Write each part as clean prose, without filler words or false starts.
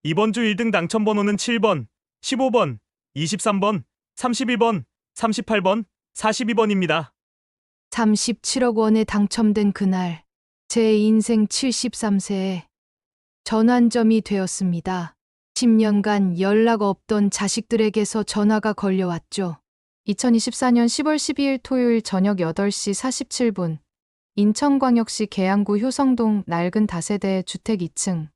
이번 주 1등 당첨 번호는 7번, 15번, 23번, 31번, 38번, 42번입니다. 37억 원에 당첨된 그날, 제 인생 73세에 전환점이 되었습니다. 10년간 연락 없던 자식들에게서 전화가 걸려왔죠. 2024년 10월 12일 토요일 저녁 8시 47분, 인천광역시 계양구 효성동 낡은 다세대 주택 2층.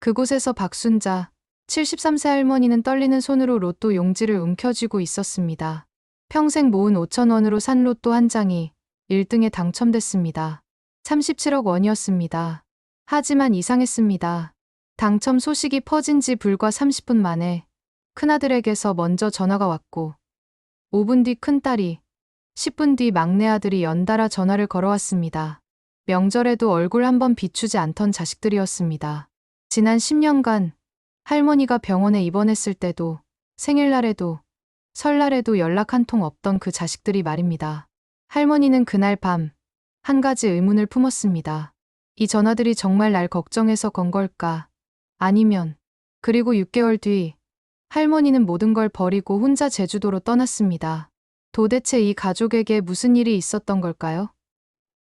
그곳에서 박순자, 73세 할머니는 떨리는 손으로 로또 용지를 움켜쥐고 있었습니다. 평생 모은 5천 원으로 산 로또 한 장이 1등에 당첨됐습니다. 37억 원이었습니다. 하지만 이상했습니다. 당첨 소식이 퍼진 지 불과 30분 만에 큰아들에게서 먼저 전화가 왔고 5분 뒤 큰딸이, 10분 뒤 막내 아들이 연달아 전화를 걸어왔습니다. 명절에도 얼굴 한번 비추지 않던 자식들이었습니다. 지난 10년간 할머니가 병원에 입원했을 때도, 생일날에도, 설날에도 연락 한 통 없던 그 자식들이 말입니다. 할머니는 그날 밤 한 가지 의문을 품었습니다. 이 전화들이 정말 날 걱정해서 건 걸까? 아니면, 그리고 6개월 뒤 할머니는 모든 걸 버리고 혼자 제주도로 떠났습니다. 도대체 이 가족에게 무슨 일이 있었던 걸까요?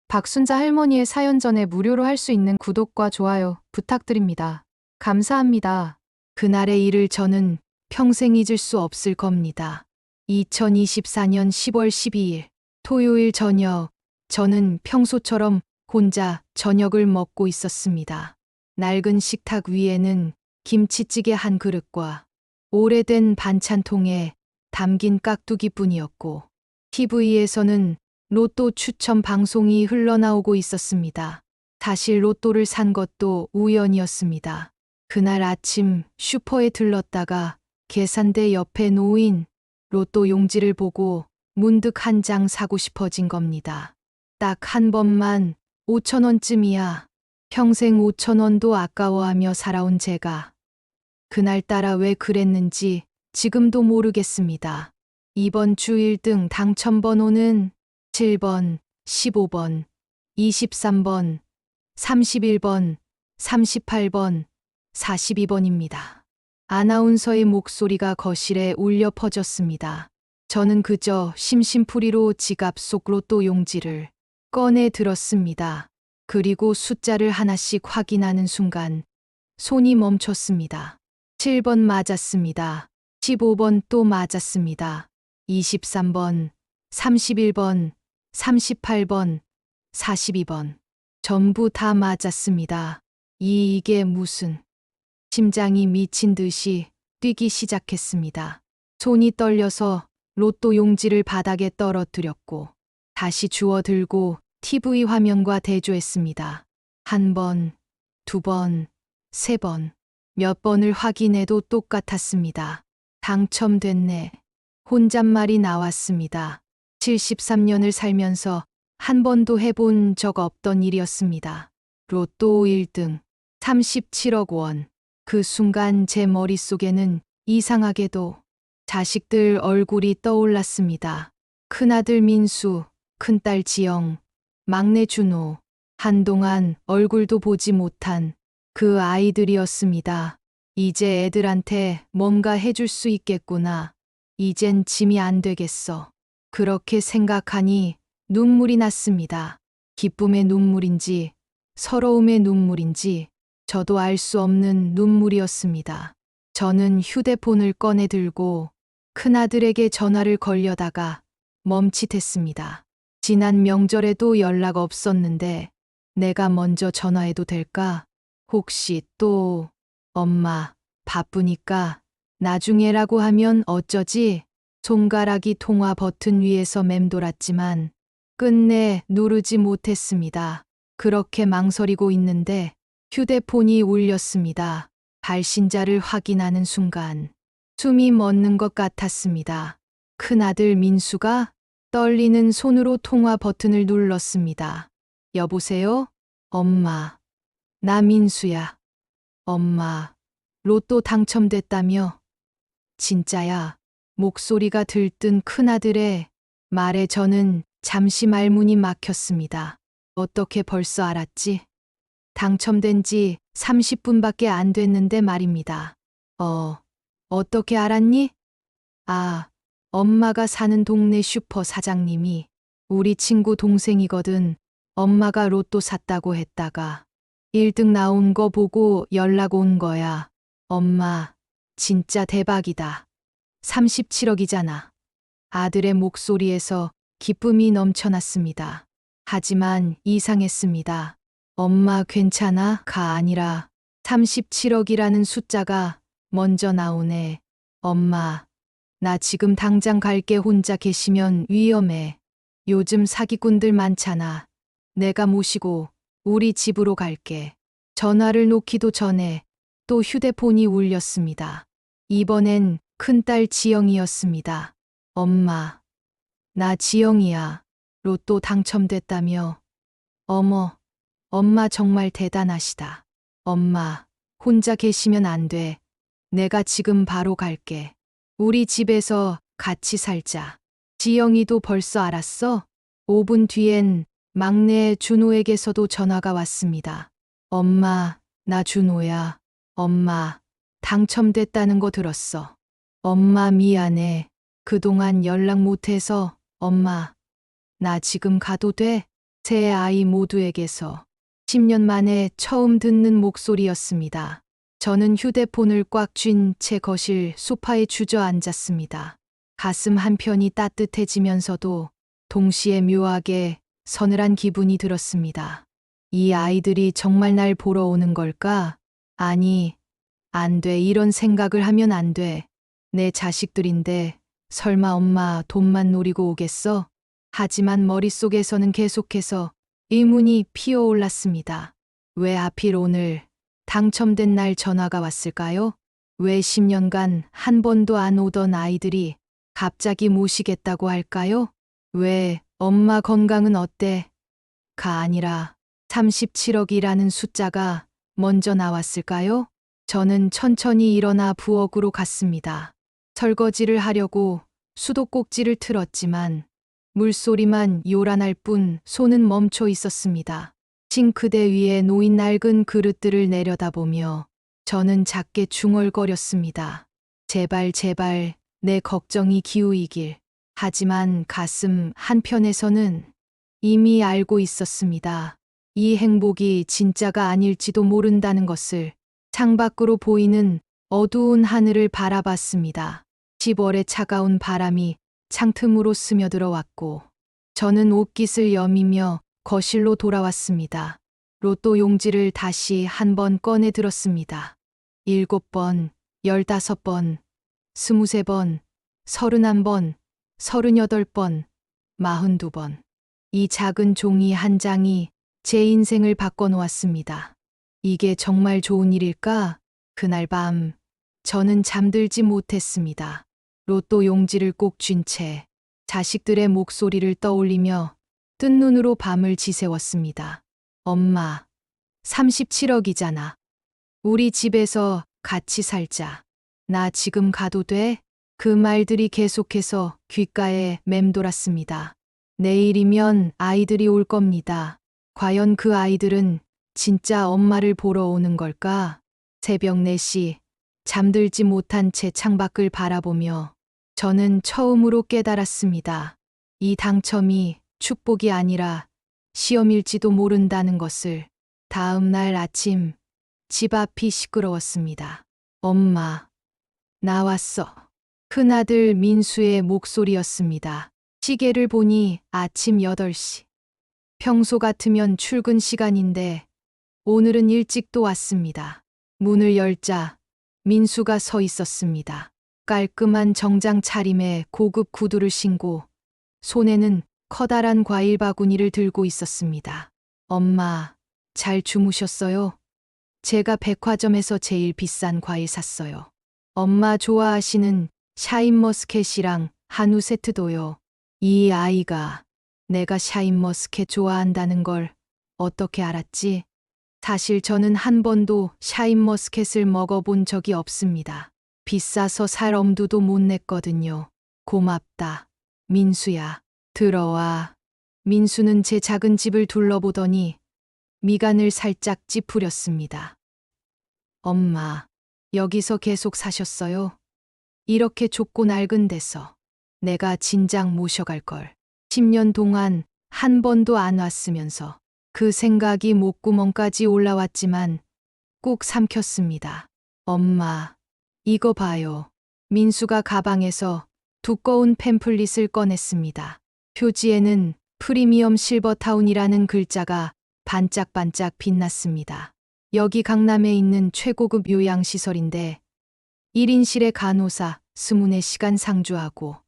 박순자 할머니의 사연 전에 무료로 할 수 있는 구독과 좋아요 부탁드립니다. 감사합니다. 그날의 일을 저는 평생 잊을 수 없을 겁니다. 2024년 10월 12일 토요일 저녁, 저는 평소처럼 혼자 저녁을 먹고 있었습니다. 낡은 식탁 위에는 김치찌개 한 그릇과 오래된 반찬통에 담긴 깍두기뿐이었고, TV에서는 로또 추첨 방송이 흘러나오고 있었습니다. 사실 로또를 산 것도 우연이었습니다. 그날 아침 슈퍼에 들렀다가 계산대 옆에 놓인 로또 용지를 보고 문득 한 장 사고 싶어진 겁니다. 딱 한 번만 5천 원쯤이야. 평생 5천 원도 아까워하며 살아온 제가 그날따라 왜 그랬는지 지금도 모르겠습니다. 이번 주 1등 당첨 번호는 7번, 15번, 23번, 31번, 38번, 42번입니다. 아나운서의 목소리가 거실에 울려 퍼졌습니다. 저는 그저 심심풀이로 지갑 속 로또 용지를 꺼내 들었습니다. 그리고 숫자를 하나씩 확인하는 순간 손이 멈췄습니다. 7번 맞았습니다. 15번 또 맞았습니다. 23번, 31번, 38번, 42번. 전부 다 맞았습니다. 이게 무슨... 심장이 미친 듯이 뛰기 시작했습니다. 손이 떨려서 로또 용지를 바닥에 떨어뜨렸고 다시 주워 들고 TV 화면과 대조했습니다. 한 번, 두 번, 세 번. 몇 번을 확인해도 똑같았습니다. 당첨됐네. 혼잣말이 나왔습니다. 73년을 살면서 한 번도 해본 적 없던 일이었습니다. 로또 1등, 37억 원. 그 순간 제 머릿속에는 이상하게도 자식들 얼굴이 떠올랐습니다. 큰아들 민수, 큰딸 지영, 막내 준호. 한동안 얼굴도 보지 못한 그 아이들이었습니다. 이제 애들한테 뭔가 해줄 수 있겠구나. 이젠 짐이 안 되겠어. 그렇게 생각하니 눈물이 났습니다. 기쁨의 눈물인지 서러움의 눈물인지 저도 알 수 없는 눈물이었습니다. 저는 휴대폰을 꺼내 들고 큰아들에게 전화를 걸려다가 멈칫했습니다. 지난 명절에도 연락 없었는데 내가 먼저 전화해도 될까? 혹시 또 엄마 바쁘니까 나중에라고 하면 어쩌지? 손가락이 통화 버튼 위에서 맴돌았지만 끝내 누르지 못했습니다. 그렇게 망설이고 있는데 휴대폰이 울렸습니다. 발신자를 확인하는 순간 숨이 멎는 것 같았습니다. 큰아들 민수가 떨리는 손으로 통화 버튼을 눌렀습니다. 여보세요? 엄마. 나 민수야. 엄마, 로또 당첨됐다며? 진짜야. 목소리가 들뜬 큰아들의 말에 저는 잠시 말문이 막혔습니다. 어떻게 벌써 알았지? 당첨된 지 30분밖에 안 됐는데 말입니다. 어떻게 알았니? 아, 엄마가 사는 동네 슈퍼 사장님이 우리 친구 동생이거든. 엄마가 로또 샀다고 했다가 1등 나온 거 보고 연락 온 거야. 엄마, 진짜 대박이다. 37억이잖아. 아들의 목소리에서 기쁨이 넘쳐났습니다. 하지만 이상했습니다. 엄마 괜찮아?가 아니라 37억이라는 숫자가 먼저 나오네. 엄마, 나 지금 당장 갈게. 혼자 계시면 위험해. 요즘 사기꾼들 많잖아. 내가 모시고 우리 집으로 갈게. 전화를 놓기도 전에 또 휴대폰이 울렸습니다. 이번엔 큰딸 지영이었습니다. 엄마, 나 지영이야. 로또 당첨됐다며. 어머, 엄마 정말 대단하시다. 엄마, 혼자 계시면 안 돼. 내가 지금 바로 갈게. 우리 집에서 같이 살자. 지영이도 벌써 알았어? 5분 뒤엔 막내 준호에게서도 전화가 왔습니다. 엄마, 나 준호야. 엄마, 당첨됐다는 거 들었어. 엄마 미안해. 그동안 연락 못해서. 엄마, 나 지금 가도 돼? 세 아이 모두에게서 10년 만에 처음 듣는 목소리였습니다. 저는 휴대폰을 꽉 쥔 채 거실 소파에 주저앉았습니다. 가슴 한편이 따뜻해지면서도 동시에 묘하게 서늘한 기분이 들었습니다. 이 아이들이 정말 날 보러 오는 걸까? 아니, 안 돼. 이런 생각을 하면 안 돼. 내 자식들인데 설마 엄마 돈만 노리고 오겠어? 하지만 머릿속에서는 계속해서 의문이 피어올랐습니다. 왜 하필 오늘 당첨된 날 전화가 왔을까요? 왜 10년간 한 번도 안 오던 아이들이 갑자기 모시겠다고 할까요? 왜 엄마 건강은 어때? 가 아니라 37억이라는 숫자가 먼저 나왔을까요? 저는 천천히 일어나 부엌으로 갔습니다. 설거지를 하려고 수도꼭지를 틀었지만 물소리만 요란할 뿐 손은 멈춰 있었습니다. 싱크대 위에 놓인 낡은 그릇들을 내려다보며 저는 작게 중얼거렸습니다. 제발 제발 내 걱정이 기우이길. 하지만 가슴 한편에서는 이미 알고 있었습니다. 이 행복이 진짜가 아닐지도 모른다는 것을. 창밖으로 보이는 어두운 하늘을 바라봤습니다. 10월의 차가운 바람이 창틈으로 스며들어 왔고 저는 옷깃을 여미며 거실로 돌아왔습니다. 로또 용지를 다시 한 번 꺼내 들었습니다. 7번, 15번, 23번, 31번, 38번, 42번. 이 작은 종이 한 장이 제 인생을 바꿔놓았습니다. 이게 정말 좋은 일일까? 그날 밤 저는 잠들지 못했습니다. 로또 용지를 꼭 쥔 채 자식들의 목소리를 떠올리며 뜬 눈으로 밤을 지새웠습니다. 엄마, 37억이잖아. 우리 집에서 같이 살자. 나 지금 가도 돼? 그 말들이 계속해서 귓가에 맴돌았습니다. 내일이면 아이들이 올 겁니다. 과연 그 아이들은 진짜 엄마를 보러 오는 걸까? 새벽 4시 잠들지 못한 채 창밖을 바라보며 저는 처음으로 깨달았습니다. 이 당첨이 축복이 아니라 시험일지도 모른다는 것을. 다음 날 아침 집 앞이 시끄러웠습니다. 엄마, 나왔어. 큰아들 민수의 목소리였습니다. 시계를 보니 아침 8시. 평소 같으면 출근 시간인데 오늘은 일찍 또 왔습니다. 문을 열자 민수가 서 있었습니다. 깔끔한 정장 차림에 고급 구두를 신고 손에는 커다란 과일 바구니를 들고 있었습니다. 엄마, 잘 주무셨어요? 제가 백화점에서 제일 비싼 과일 샀어요. 엄마 좋아하시는 샤인머스켓이랑 한우 세트도요. 이 아이가 내가 샤인머스켓 좋아한다는 걸 어떻게 알았지? 사실 저는 한 번도 샤인머스켓을 먹어본 적이 없습니다. 비싸서 살 엄두도 못 냈거든요. 고맙다. 민수야, 들어와. 민수는 제 작은 집을 둘러보더니 미간을 살짝 찌푸렸습니다. 엄마, 여기서 계속 사셨어요? 이렇게 좁고 낡은 데서 내가 진작 모셔갈 걸. 10년 동안 한 번도 안 왔으면서 그 생각이 목구멍까지 올라왔지만 꾹 삼켰습니다. 엄마, 이거 봐요. 민수가 가방에서 두꺼운 팸플릿을 꺼냈습니다. 표지에는 프리미엄 실버타운이라는 글자가 반짝반짝 빛났습니다. 여기 강남에 있는 최고급 요양시설인데 1인실에 간호사 24시간 상주하고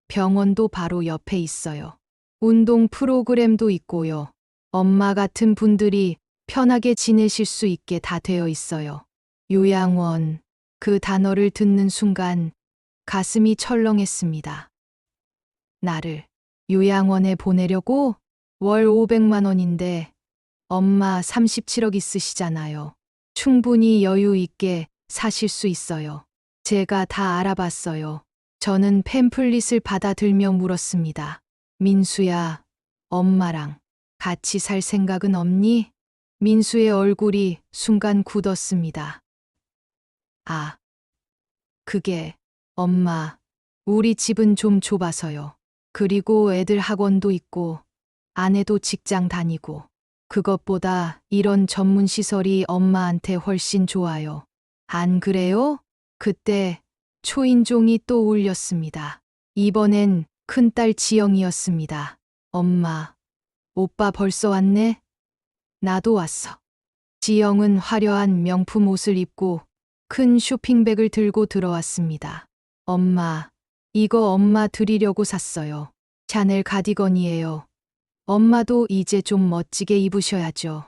병원도 바로 옆에 있어요. 운동 프로그램도 있고요. 엄마 같은 분들이 편하게 지내실 수 있게 다 되어 있어요. 요양원, 그 단어를 듣는 순간 가슴이 철렁했습니다. 나를 요양원에 보내려고? 월 500만 원인데 엄마 37억 있으시잖아요. 충분히 여유 있게 사실 수 있어요. 제가 다 알아봤어요. 저는 팸플릿을 받아들며 물었습니다. 민수야, 엄마랑 같이 살 생각은 없니? 민수의 얼굴이 순간 굳었습니다. 아, 그게, 엄마, 우리 집은 좀 좁아서요. 그리고 애들 학원도 있고, 아내도 직장 다니고, 그것보다 이런 전문 시설이 엄마한테 훨씬 좋아요. 안 그래요? 그때 초인종이 또 울렸습니다. 이번엔 큰딸 지영이었습니다. 엄마, 오빠 벌써 왔네? 나도 왔어. 지영은 화려한 명품 옷을 입고 큰 쇼핑백을 들고 들어왔습니다. 엄마, 이거 엄마 드리려고 샀어요. 샤넬 가디건이에요. 엄마도 이제 좀 멋지게 입으셔야죠.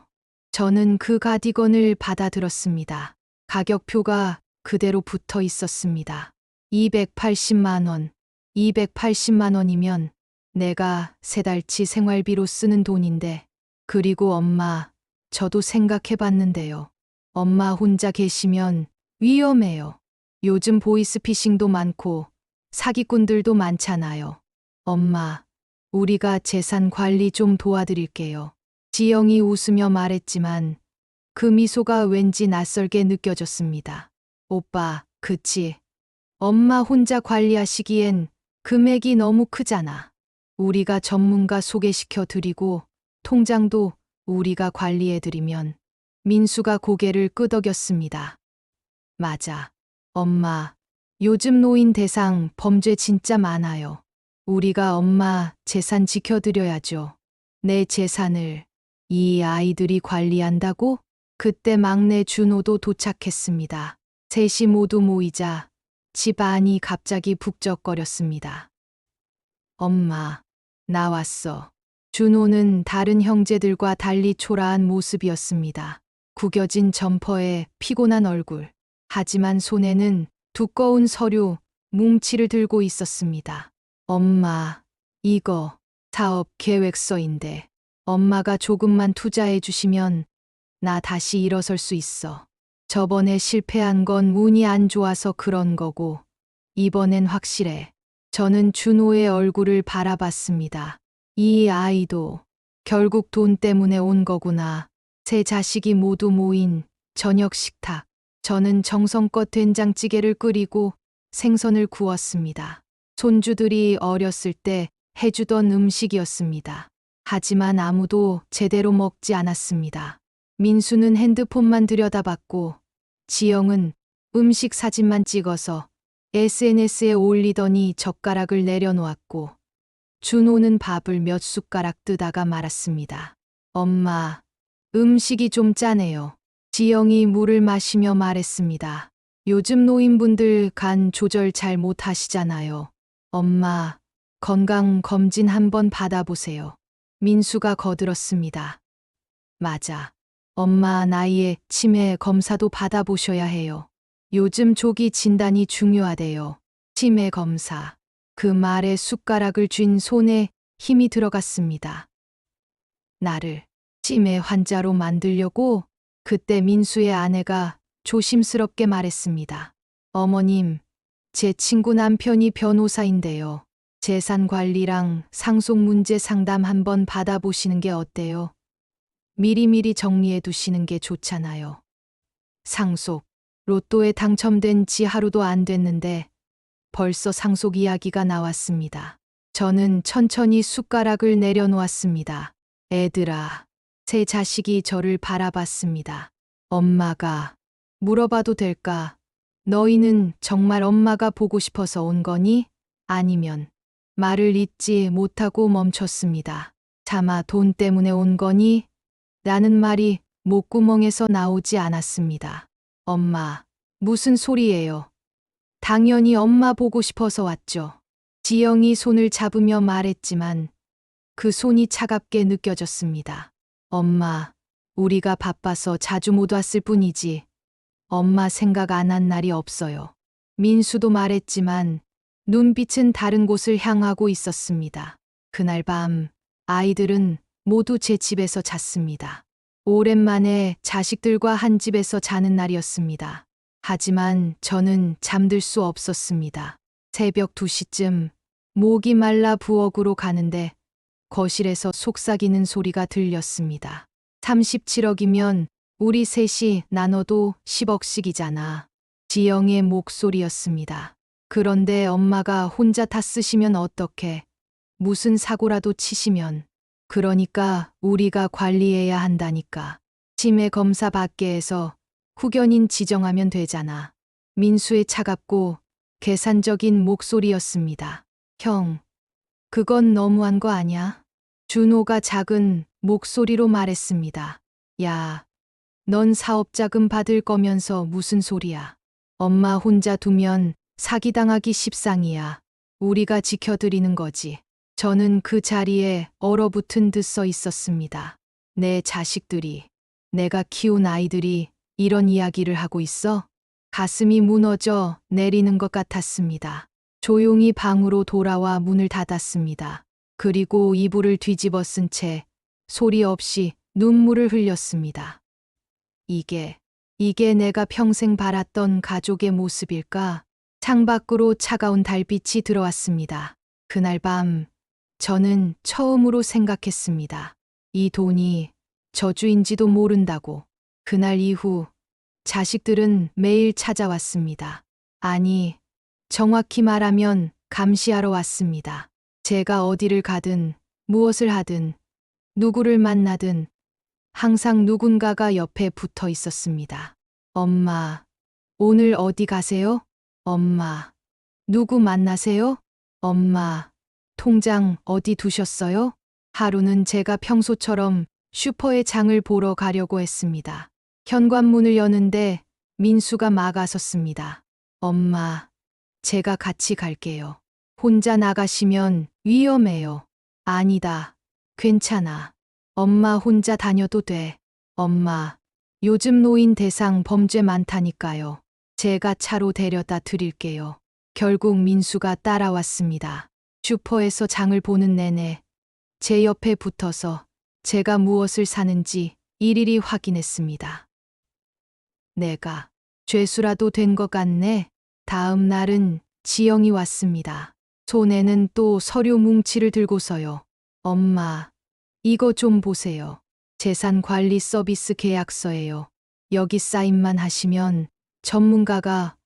저는 그 가디건을 받아들었습니다. 가격표가 그대로 붙어 있었습니다. 280만 원. 280만 원이면 내가 세 달치 생활비로 쓰는 돈인데, 그리고 엄마, 저도 생각해 봤는데요. 엄마 혼자 계시면 위험해요. 요즘 보이스피싱도 많고 사기꾼들도 많잖아요. 엄마, 우리가 재산 관리 좀 도와드릴게요. 지영이 웃으며 말했지만 그 미소가 왠지 낯설게 느껴졌습니다. 오빠, 그치. 엄마 혼자 관리하시기엔 금액이 너무 크잖아. 우리가 전문가 소개시켜 드리고 통장도 우리가 관리해 드리면. 민수가 고개를 끄덕였습니다. 맞아. 엄마, 요즘 노인 대상 범죄 진짜 많아요. 우리가 엄마 재산 지켜드려야죠. 내 재산을 이 아이들이 관리한다고? 그때 막내 준호도 도착했습니다. 셋이 모두 모이자 집 안이 갑자기 북적거렸습니다. 엄마, 나 왔어. 준호는 다른 형제들과 달리 초라한 모습이었습니다. 구겨진 점퍼에 피곤한 얼굴. 하지만 손에는 두꺼운 서류, 뭉치를 들고 있었습니다. 엄마, 이거 사업 계획서인데 엄마가 조금만 투자해 주시면 나 다시 일어설 수 있어. 저번에 실패한 건 운이 안 좋아서 그런 거고 이번엔 확실해. 저는 준호의 얼굴을 바라봤습니다. 이 아이도 결국 돈 때문에 온 거구나. 세 자식이 모두 모인 저녁 식탁. 저는 정성껏 된장찌개를 끓이고 생선을 구웠습니다. 손주들이 어렸을 때 해주던 음식이었습니다. 하지만 아무도 제대로 먹지 않았습니다. 민수는 핸드폰만 들여다봤고 지영은 음식 사진만 찍어서 SNS에 올리더니 젓가락을 내려놓았고 준호는 밥을 몇 숟가락 뜨다가 말았습니다. 엄마, 음식이 좀 짜네요. 지영이 물을 마시며 말했습니다. 요즘 노인분들 간 조절 잘 못하시잖아요. 엄마, 건강 검진 한번 받아보세요. 민수가 거들었습니다. 맞아. 엄마 나이에 치매 검사도 받아보셔야 해요. 요즘 조기 진단이 중요하대요. 치매 검사. 그 말에 숟가락을 쥔 손에 힘이 들어갔습니다. 나를 치매 환자로 만들려고? 그때 민수의 아내가 조심스럽게 말했습니다. 어머님, 제 친구 남편이 변호사인데요. 재산 관리랑 상속 문제 상담 한번 받아보시는 게 어때요? 미리미리 정리해 두시는 게 좋잖아요. 상속, 로또에 당첨된 지 하루도 안 됐는데 벌써 상속 이야기가 나왔습니다. 저는 천천히 숟가락을 내려놓았습니다. 애들아, 세 자식이 저를 바라봤습니다. 엄마가 물어봐도 될까? 너희는 정말 엄마가 보고 싶어서 온 거니? 아니면 말을 잇지 못하고 멈췄습니다. 차마 돈 때문에 온 거니? 라는 말이 목구멍에서 나오지 않았습니다. 엄마, 무슨 소리예요? 당연히 엄마 보고 싶어서 왔죠. 지영이 손을 잡으며 말했지만 그 손이 차갑게 느껴졌습니다. 엄마, 우리가 바빠서 자주 못 왔을 뿐이지. 엄마 생각 안 한 날이 없어요. 민수도 말했지만 눈빛은 다른 곳을 향하고 있었습니다. 그날 밤 아이들은 모두 제 집에서 잤습니다. 오랜만에 자식들과 한 집에서 자는 날이었습니다. 하지만 저는 잠들 수 없었습니다. 새벽 2시쯤 목이 말라 부엌으로 가는데 거실에서 속삭이는 소리가 들렸습니다. 37억이면 우리 셋이 나눠도 10억씩이잖아. 지영의 목소리였습니다. 그런데 엄마가 혼자 다 쓰시면 어떡해? 무슨 사고라도 치시면. 그러니까 우리가 관리해야 한다니까. 치매 검사 받게 해서 후견인 지정하면 되잖아. 민수의 차갑고 계산적인 목소리였습니다. 형, 그건 너무한 거 아냐? 준호가 작은 목소리로 말했습니다. 야, 넌 사업자금 받을 거면서 무슨 소리야. 엄마 혼자 두면 사기당하기 십상이야. 우리가 지켜드리는 거지. 저는 그 자리에 얼어붙은 듯 서 있었습니다. 내 자식들이, 내가 키운 아이들이 이런 이야기를 하고 있어? 가슴이 무너져 내리는 것 같았습니다. 조용히 방으로 돌아와 문을 닫았습니다. 그리고 이불을 뒤집어 쓴 채 소리 없이 눈물을 흘렸습니다. 이게 내가 평생 바랐던 가족의 모습일까? 창밖으로 차가운 달빛이 들어왔습니다. 그날 밤 저는 처음으로 생각했습니다. 이 돈이 저주인지도 모른다고. 그날 이후 자식들은 매일 찾아왔습니다. 아니, 정확히 말하면 감시하러 왔습니다. 제가 어디를 가든 무엇을 하든 누구를 만나든 항상 누군가가 옆에 붙어 있었습니다. 엄마, 오늘 어디 가세요? 엄마, 누구 만나세요? 엄마, 통장 어디 두셨어요? 하루는 제가 평소처럼 슈퍼에 장을 보러 가려고 했습니다. 현관문을 여는데 민수가 막아섰습니다. 엄마, 제가 같이 갈게요. 혼자 나가시면 위험해요. 아니다. 괜찮아. 엄마 혼자 다녀도 돼. 엄마, 요즘 노인 대상 범죄 많다니까요. 제가 차로 데려다 드릴게요. 결국 민수가 따라왔습니다. 슈퍼에서 장을 보는 내내 제 옆에 붙어서 제가 무엇을 사는지 일일이 확인했습니다. 내가 죄수라도 된 것 같네. 다음 날은 지영이 왔습니다. 손에는 또 서류 뭉치를 들고서요. 엄마, 이거 좀 보세요. 재산관리 서비스 계약서예요. 여기 사인만 하시면 전문가가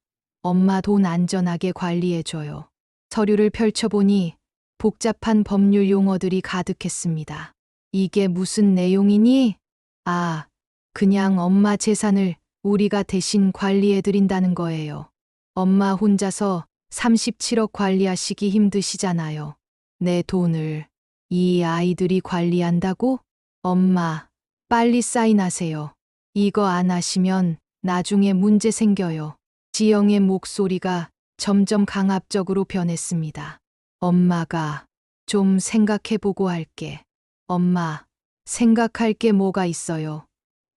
엄마 돈 안전하게 관리해줘요. 서류를 펼쳐보니 복잡한 법률 용어들이 가득했습니다. 이게 무슨 내용이니? 아, 그냥 엄마 재산을 우리가 대신 관리해드린다는 거예요. 엄마 혼자서 37억 관리하시기 힘드시잖아요. 내 돈을 이 아이들이 관리한다고? 엄마, 빨리 사인하세요. 이거 안 하시면 나중에 문제 생겨요. 지영의 목소리가 점점 강압적으로 변했습니다. 엄마가 좀 생각해보고 할게. 엄마, 생각할 게 뭐가 있어요.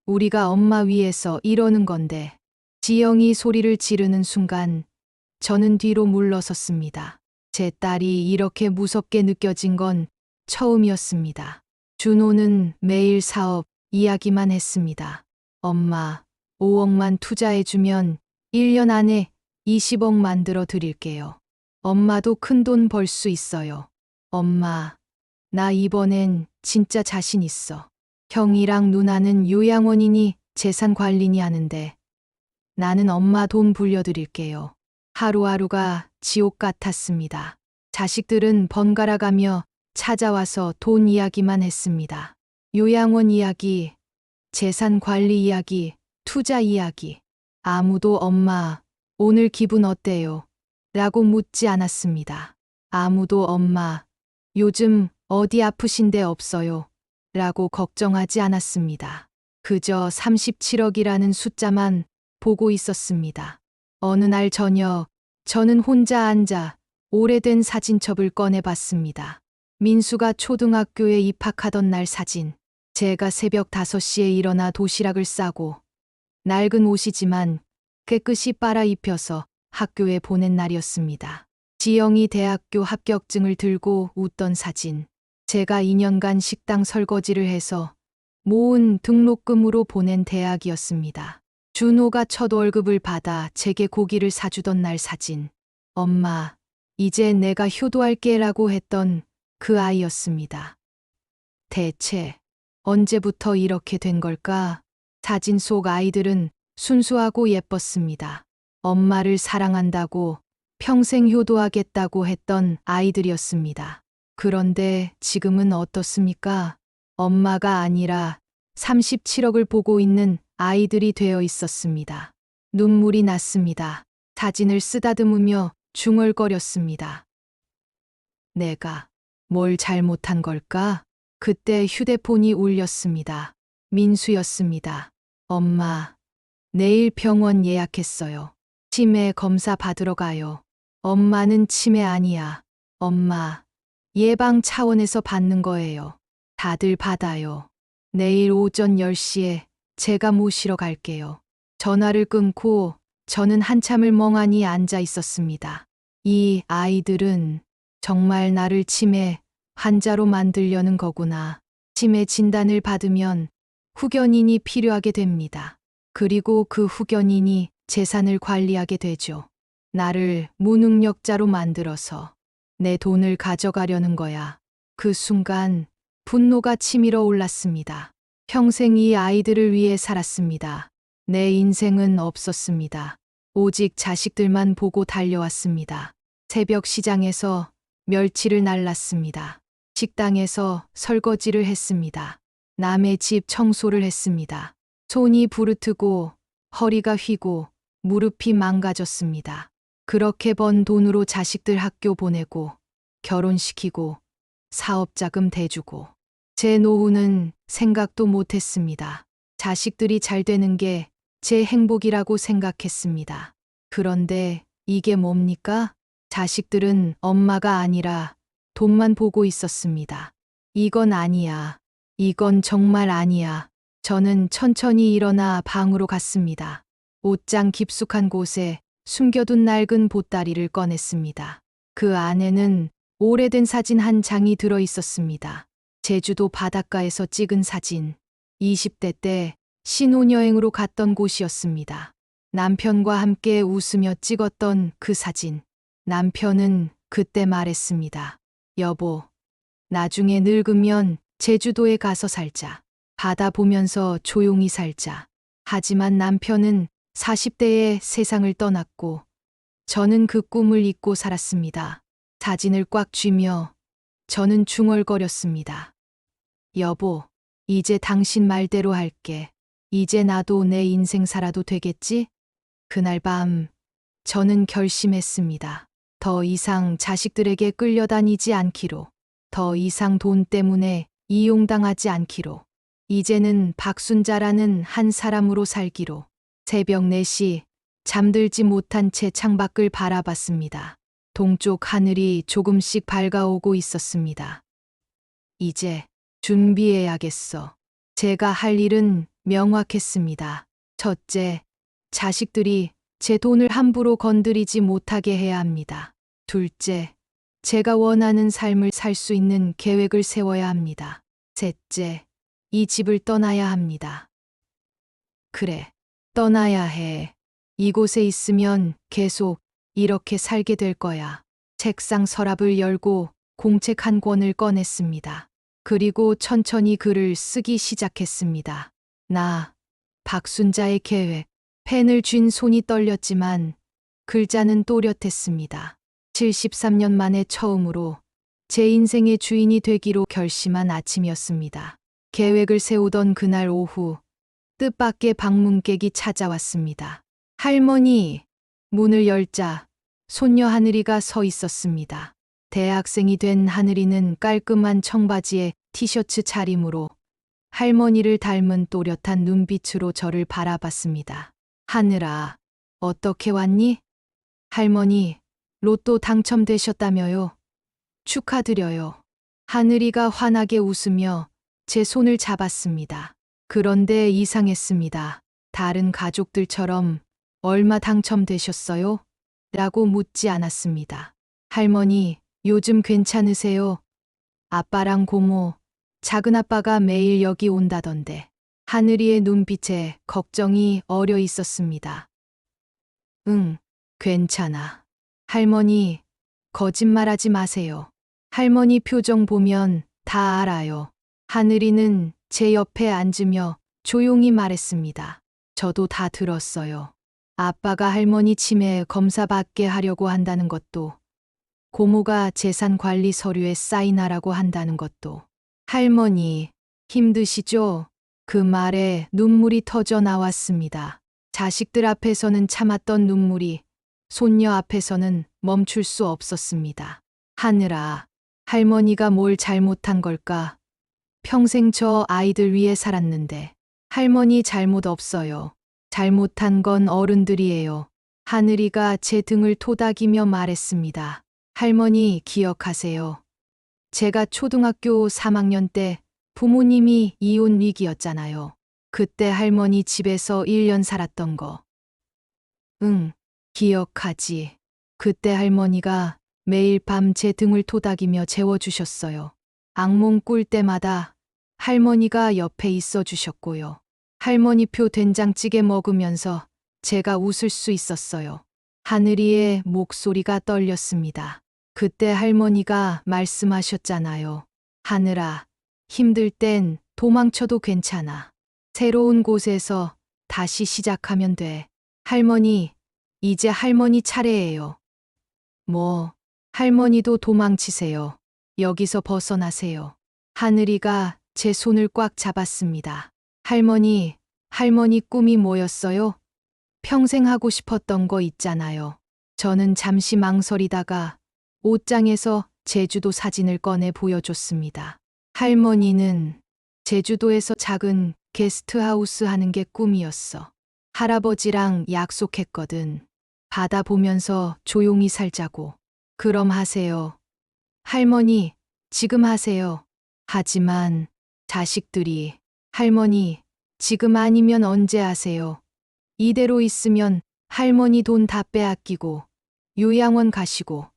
우리가 엄마 위해서 이러는 건데. 지영이 소리를 지르는 순간 저는 뒤로 물러섰습니다. 제 딸이 이렇게 무섭게 느껴진 건 처음이었습니다. 준호는 매일 사업 이야기만 했습니다. 엄마, 5억만 투자해주면 1년 안에 20억 만들어 드릴게요. 엄마도 큰 돈 벌 수 있어요. 엄마, 나 이번엔 진짜 자신 있어. 형이랑 누나는 요양원이니 재산 관리니 하는데 나는 엄마 돈 불려드릴게요. 하루하루가 지옥 같았습니다. 자식들은 번갈아가며 찾아와서 돈 이야기만 했습니다. 요양원 이야기, 재산 관리 이야기, 투자 이야기. 아무도 엄마, 오늘 기분 어때요? 라고 묻지 않았습니다. 아무도 엄마, 요즘 어디 아프신데 없어요? 라고 걱정하지 않았습니다. 그저 37억이라는 숫자만 보고 있었습니다. 어느 날 저녁, 저는 혼자 앉아 오래된 사진첩을 꺼내봤습니다. 민수가 초등학교에 입학하던 날 사진. 제가 새벽 5시에 일어나 도시락을 싸고 낡은 옷이지만 깨끗이 빨아 입혀서 학교에 보낸 날이었습니다. 지영이 대학교 합격증을 들고 웃던 사진. 제가 2년간 식당 설거지를 해서 모은 등록금으로 보낸 대학이었습니다. 준호가 첫 월급을 받아 제게 고기를 사주던 날 사진. 엄마, 이제 내가 효도할게라고 했던 그 아이였습니다. 대체 언제부터 이렇게 된 걸까? 사진 속 아이들은 순수하고 예뻤습니다. 엄마를 사랑한다고 평생 효도하겠다고 했던 아이들이었습니다. 그런데 지금은 어떻습니까? 엄마가 아니라 37억을 보고 있는 아이들이 되어 있었습니다. 눈물이 났습니다. 사진을 쓰다듬으며 중얼거렸습니다. 내가 뭘 잘못한 걸까? 그때 휴대폰이 울렸습니다. 민수였습니다. 엄마, 내일 병원 예약했어요. 치매 검사 받으러 가요. 엄마는 치매 아니야. 엄마, 예방 차원에서 받는 거예요. 다들 받아요. 내일 오전 10시에 제가 모시러 갈게요. 전화를 끊고 저는 한참을 멍하니 앉아 있었습니다. 이 아이들은 정말 나를 치매 환자로 만들려는 거구나. 치매 진단을 받으면 후견인이 필요하게 됩니다. 그리고 그 후견인이 재산을 관리하게 되죠. 나를 무능력자로 만들어서 내 돈을 가져가려는 거야. 그 순간 분노가 치밀어 올랐습니다. 평생 이 아이들을 위해 살았습니다. 내 인생은 없었습니다. 오직 자식들만 보고 달려왔습니다. 새벽 시장에서 멸치를 날랐습니다. 식당에서 설거지를 했습니다. 남의 집 청소를 했습니다. 손이 부르트고 허리가 휘고 무릎이 망가졌습니다. 그렇게 번 돈으로 자식들 학교 보내고 결혼시키고 사업자금 대주고 제 노후는 생각도 못했습니다. 자식들이 잘 되는 게 제 행복이라고 생각했습니다. 그런데 이게 뭡니까? 자식들은 엄마가 아니라 돈만 보고 있었습니다. 이건 아니야. 이건 정말 아니야. 저는 천천히 일어나 방으로 갔습니다. 옷장 깊숙한 곳에 숨겨둔 낡은 보따리를 꺼냈습니다. 그 안에는 오래된 사진 한 장이 들어 있었습니다. 제주도 바닷가에서 찍은 사진. 20대 때 신혼여행으로 갔던 곳이었습니다. 남편과 함께 웃으며 찍었던 그 사진. 남편은 그때 말했습니다. 여보, 나중에 늙으면 제주도에 가서 살자. 바다 보면서 조용히 살자. 하지만 남편은 40대에 세상을 떠났고 저는 그 꿈을 잊고 살았습니다. 사진을 꽉 쥐며 저는 중얼거렸습니다. 여보, 이제 당신 말대로 할게. 이제 나도 내 인생 살아도 되겠지? 그날 밤 저는 결심했습니다. 더 이상 자식들에게 끌려다니지 않기로. 더 이상 돈 때문에 이용당하지 않기로. 이제는 박순자라는 한 사람으로 살기로. 새벽 4시 잠들지 못한 채 창밖을 바라봤습니다. 동쪽 하늘이 조금씩 밝아오고 있었습니다. 이제 준비해야겠어. 제가 할 일은 명확했습니다. 첫째, 자식들이 제 돈을 함부로 건드리지 못하게 해야 합니다. 둘째, 제가 원하는 삶을 살 수 있는 계획을 세워야 합니다. 셋째, 이 집을 떠나야 합니다. 그래, 떠나야 해. 이곳에 있으면 계속 이렇게 살게 될 거야. 책상 서랍을 열고 공책 한 권을 꺼냈습니다. 그리고 천천히 글을 쓰기 시작했습니다. 나, 박순자의 계획. 펜을 쥔 손이 떨렸지만 글자는 또렷했습니다. 73년 만에 처음으로 제 인생의 주인이 되기로 결심한 아침이었습니다. 계획을 세우던 그날 오후 뜻밖의 방문객이 찾아왔습니다. 할머니, 문을 열자 손녀 하늘이가 서 있었습니다. 대학생이 된 하늘이는 깔끔한 청바지에 티셔츠 차림으로 할머니를 닮은 또렷한 눈빛으로 저를 바라봤습니다. 하늘아, 어떻게 왔니? 할머니, 로또 당첨되셨다며요. 축하드려요. 하늘이가 환하게 웃으며 제 손을 잡았습니다. 그런데 이상했습니다. 다른 가족들처럼 얼마 당첨되셨어요? 라고 묻지 않았습니다. 할머니, 요즘 괜찮으세요? 아빠랑 고모, 작은아빠가 매일 여기 온다던데. 하늘이의 눈빛에 걱정이 어려 있었습니다. 응, 괜찮아. 할머니, 거짓말하지 마세요. 할머니 표정 보면 다 알아요. 하늘이는 제 옆에 앉으며 조용히 말했습니다. 저도 다 들었어요. 아빠가 할머니 치매 검사 받게 하려고 한다는 것도, 고모가 재산 관리 서류에 사인하라고 한다는 것도. 할머니, 힘드시죠? 그 말에 눈물이 터져 나왔습니다. 자식들 앞에서는 참았던 눈물이 손녀 앞에서는 멈출 수 없었습니다. 하늘아, 할머니가 뭘 잘못한 걸까? 평생 저 아이들 위해 살았는데. 할머니 잘못 없어요. 잘못한 건 어른들이에요. 하늘이가 제 등을 토닥이며 말했습니다. 할머니 기억하세요. 제가 초등학교 3학년 때 부모님이 이혼 위기였잖아요. 그때 할머니 집에서 1년 살았던 거. 응, 기억하지. 그때 할머니가 매일 밤 제 등을 토닥이며 재워주셨어요. 악몽 꿀 때마다 할머니가 옆에 있어 주셨고요. 할머니표 된장찌개 먹으면서 제가 웃을 수 있었어요. 하늘이의 목소리가 떨렸습니다. 그때 할머니가 말씀하셨잖아요. 하늘아, 힘들 땐 도망쳐도 괜찮아. 새로운 곳에서 다시 시작하면 돼. 할머니, 이제 할머니 차례예요. 뭐, 할머니도 도망치세요. 여기서 벗어나세요. 하늘이가 제 손을 꽉 잡았습니다. 할머니, 할머니 꿈이 뭐였어요? 평생 하고 싶었던 거 있잖아요. 저는 잠시 망설이다가 옷장에서 제주도 사진을 꺼내 보여줬습니다. 할머니는 제주도에서 작은 게스트하우스 하는 게 꿈이었어. 할아버지랑 약속했거든. 바다 보면서 조용히 살자고. 그럼 하세요. 할머니, 지금 하세요. 하지만 자식들이, 할머니, 지금 아니면 언제 하세요? 이대로 있으면 할머니 돈 다 빼앗기고 요양원 가시고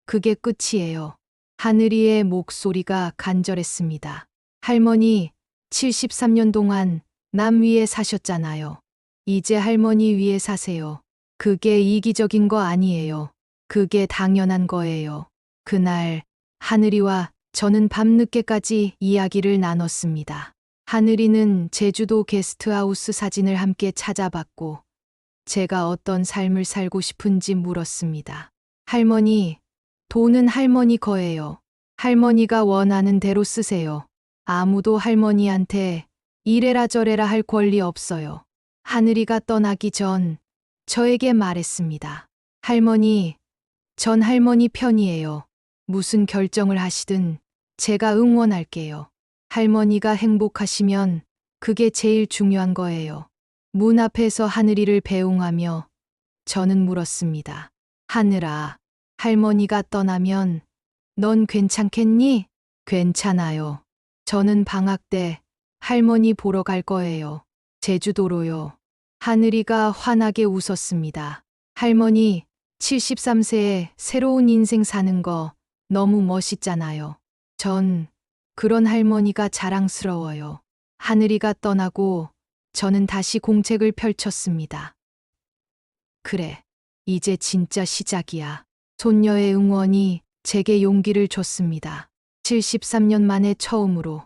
그게 끝이에요. 하늘이의 목소리가 간절했습니다. 할머니, 73년 동안 남 위에 사셨잖아요. 이제 할머니 위에 사세요. 그게 이기적인 거 아니에요. 그게 당연한 거예요. 그날 하늘이와 저는 밤늦게까지 이야기를 나눴습니다. 하늘이는 제주도 게스트하우스 사진을 함께 찾아봤고 제가 어떤 삶을 살고 싶은지 물었습니다. 할머니, 돈은 할머니 거예요. 할머니가 원하는 대로 쓰세요. 아무도 할머니한테 이래라 저래라 할 권리 없어요. 하늘이가 떠나기 전 저에게 말했습니다. 할머니, 전 할머니 편이에요. 무슨 결정을 하시든 제가 응원할게요. 할머니가 행복하시면 그게 제일 중요한 거예요. 문 앞에서 하늘이를 배웅하며 저는 물었습니다. 하늘아, 할머니가 떠나면 넌 괜찮겠니? 괜찮아요. 저는 방학 때 할머니 보러 갈 거예요. 제주도로요. 하늘이가 환하게 웃었습니다. 할머니, 73세에 새로운 인생 사는 거 너무 멋있잖아요. 전 그런 할머니가 자랑스러워요. 하늘이가 떠나고 저는 다시 공책을 펼쳤습니다. 그래, 이제 진짜 시작이야. 손녀의 응원이 제게 용기를 줬습니다. 73년 만에 처음으로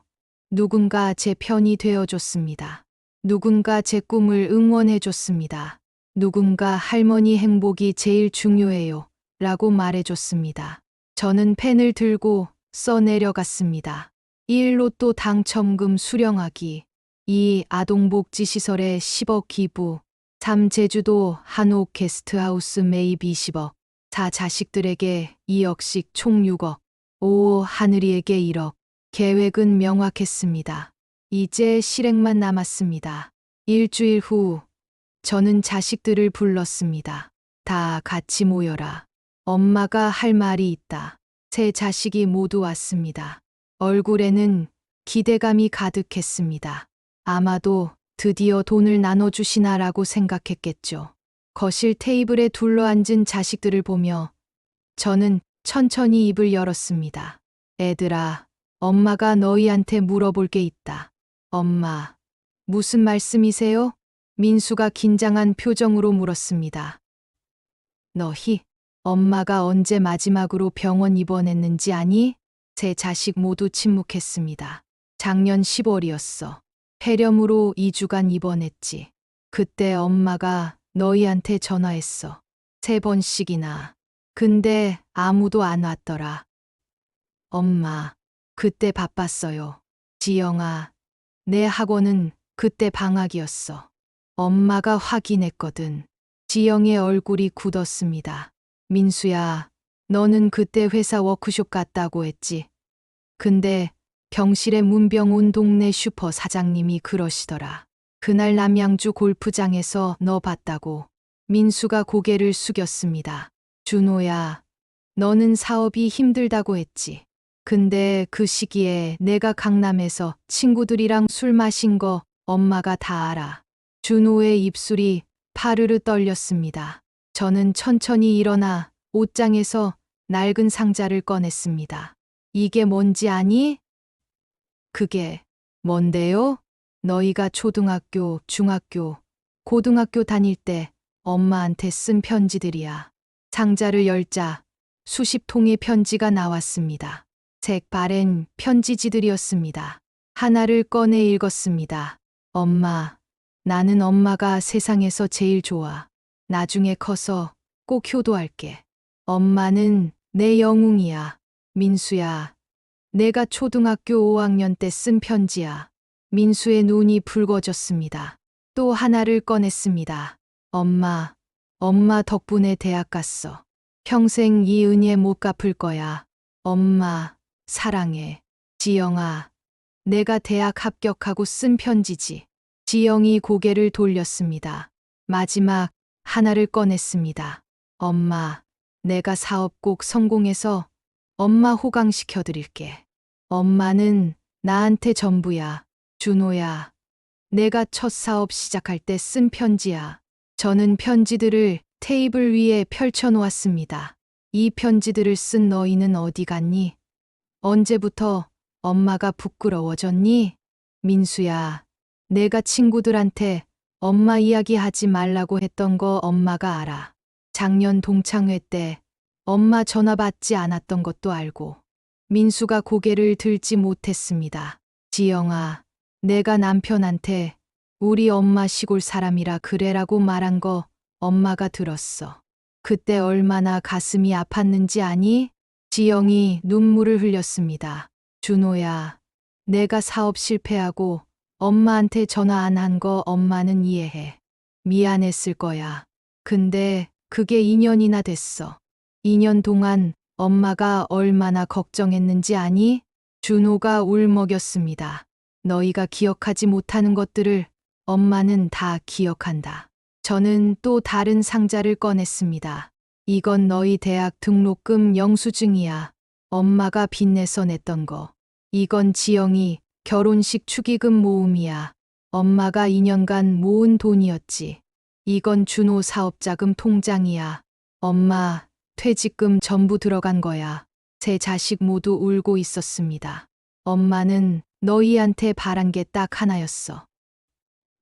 누군가 제 편이 되어줬습니다. 누군가 제 꿈을 응원해줬습니다. 누군가 할머니 행복이 제일 중요해요. 라고 말해줬습니다. 저는 펜을 들고 써 내려갔습니다. 1 로또 당첨금 수령하기, 2 아동복지시설에 10억 기부, 3 제주도 한옥 게스트하우스 매입 20억, 4 자식들에게 2억씩 총 6억, 5 하늘이에게 1억. 계획은 명확했습니다. 이제 실행만 남았습니다. 일주일 후 저는 자식들을 불렀습니다. 다 같이 모여라. 엄마가 할 말이 있다. 세 자식이 모두 왔습니다. 얼굴에는 기대감이 가득했습니다. 아마도 드디어 돈을 나눠주시나라고 생각했겠죠. 거실 테이블에 둘러앉은 자식들을 보며 저는 천천히 입을 열었습니다. 애들아, 엄마가 너희한테 물어볼 게 있다. 엄마, 무슨 말씀이세요? 민수가 긴장한 표정으로 물었습니다. 너희, 엄마가 언제 마지막으로 병원 입원했는지 아니? 세 자식 모두 침묵했습니다. 작년 10월이었어. 폐렴으로 2주간 입원했지. 그때 엄마가 너희한테 전화했어. 3번씩이나. 근데 아무도 안 왔더라. 엄마, 그때 바빴어요. 지영아, 내 학원은 그때 방학이었어. 엄마가 확인했거든. 지영의 얼굴이 굳었습니다. 민수야, 너는 그때 회사 워크숍 갔다고 했지. 근데 병실에 문병 온 동네 슈퍼 사장님이 그러시더라. 그날 남양주 골프장에서 너 봤다고. 민수가 고개를 숙였습니다. 준호야, 너는 사업이 힘들다고 했지. 근데 그 시기에 내가 강남에서 친구들이랑 술 마신 거 엄마가 다 알아. 준호의 입술이 파르르 떨렸습니다. 저는 천천히 일어나 옷장에서 낡은 상자를 꺼냈습니다. 이게 뭔지 아니? 그게 뭔데요? 너희가 초등학교, 중학교, 고등학교 다닐 때 엄마한테 쓴 편지들이야. 상자를 열자 수십 통의 편지가 나왔습니다. 색바랜 편지지들이었습니다. 하나를 꺼내 읽었습니다. 엄마, 나는 엄마가 세상에서 제일 좋아. 나중에 커서 꼭 효도할게. 엄마는 내 영웅이야. 민수야, 내가 초등학교 5학년 때 쓴 편지야. 민수의 눈이 붉어졌습니다. 또 하나를 꺼냈습니다. 엄마, 엄마 덕분에 대학 갔어. 평생 이 은혜 못 갚을 거야. 엄마, 사랑해. 지영아, 내가 대학 합격하고 쓴 편지지. 지영이 고개를 돌렸습니다. 마지막 하나를 꺼냈습니다. 엄마, 내가 사업 꼭 성공해서 엄마 호강시켜 드릴게. 엄마는 나한테 전부야. 준호야, 내가 첫 사업 시작할 때 쓴 편지야. 저는 편지들을 테이블 위에 펼쳐놓았습니다. 이 편지들을 쓴 너희는 어디 갔니? 언제부터 엄마가 부끄러워졌니? 민수야, 내가 친구들한테 엄마 이야기 하지 말라고 했던 거 엄마가 알아. 작년 동창회 때 엄마 전화 받지 않았던 것도 알고. 민수가 고개를 들지 못했습니다. 지영아, 내가 남편한테 우리 엄마 시골 사람이라 그래라고 말한 거 엄마가 들었어. 그때 얼마나 가슴이 아팠는지 아니? 지영이 눈물을 흘렸습니다. 준호야, 내가 사업 실패하고 엄마한테 전화 안 한 거 엄마는 이해해. 미안했을 거야. 근데 그게 2년이나 됐어. 2년 동안 엄마가 얼마나 걱정했는지 아니? 준호가 울먹였습니다. 너희가 기억하지 못하는 것들을 엄마는 다 기억한다. 저는 또 다른 상자를 꺼냈습니다. 이건 너희 대학 등록금 영수증이야. 엄마가 빚내서 냈던 거. 이건 지영이 결혼식 축의금 모음이야. 엄마가 2년간 모은 돈이었지. 이건 준호 사업자금 통장이야. 엄마, 퇴직금 전부 들어간 거야. 세 자식 모두 울고 있었습니다. 엄마는 너희한테 바란 게 딱 하나였어.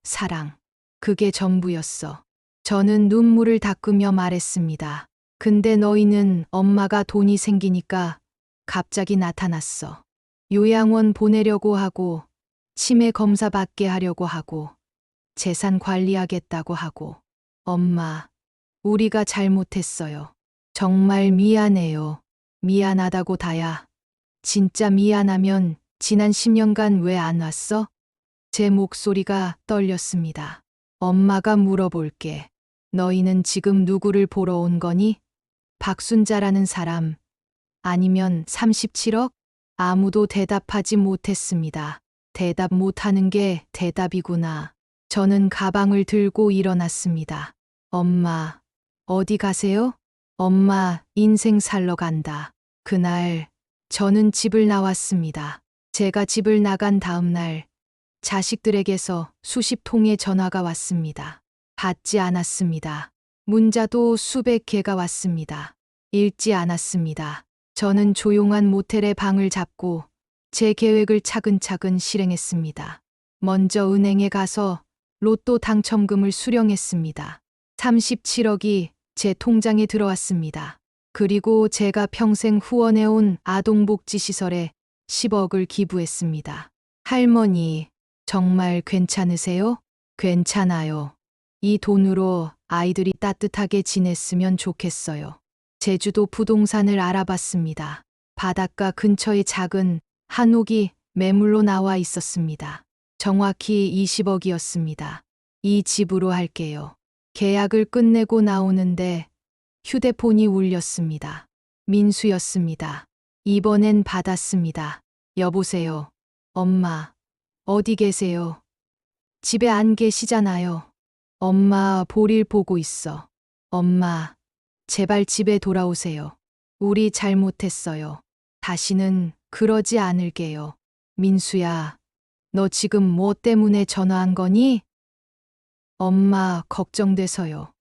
사랑. 그게 전부였어. 저는 눈물을 닦으며 말했습니다. 근데 너희는 엄마가 돈이 생기니까 갑자기 나타났어. 요양원 보내려고 하고, 치매 검사 받게 하려고 하고, 재산 관리하겠다고 하고, 엄마, 우리가 잘못했어요. 정말 미안해요. 미안하다고 다야. 진짜 미안하면 지난 10년간 왜 안 왔어? 제 목소리가 떨렸습니다. 엄마가 물어볼게. 너희는 지금 누구를 보러 온 거니? 박순자라는 사람. 아니면 37억? 아무도 대답하지 못했습니다. 대답 못하는 게 대답이구나. 저는 가방을 들고 일어났습니다. 엄마, 어디 가세요? 엄마, 인생 살러 간다. 그날, 저는 집을 나왔습니다. 제가 집을 나간 다음 날, 자식들에게서 수십 통의 전화가 왔습니다. 받지 않았습니다. 문자도 수백 개가 왔습니다. 읽지 않았습니다. 저는 조용한 모텔에 방을 잡고 제 계획을 차근차근 실행했습니다. 먼저 은행에 가서 로또 당첨금을 수령했습니다. 37억이 제 통장에 들어왔습니다. 그리고 제가 평생 후원해온 아동복지시설에 10억을 기부했습니다. 할머니, 정말 괜찮으세요? 괜찮아요. 이 돈으로 아이들이 따뜻하게 지냈으면 좋겠어요. 제주도 부동산을 알아봤습니다. 바닷가 근처에 작은 한옥이 매물로 나와 있었습니다. 정확히 20억이었습니다. 이 집으로 할게요. 계약을 끝내고 나오는데 휴대폰이 울렸습니다. 민수였습니다. 이번엔 받았습니다. 여보세요. 엄마, 어디 계세요? 집에 안 계시잖아요. 엄마, 볼일 보고 있어. 엄마, 제발 집에 돌아오세요. 우리 잘못했어요. 다시는 그러지 않을게요. 민수야, 너 지금 뭐 때문에 전화한 거니? 엄마, 걱정돼서요.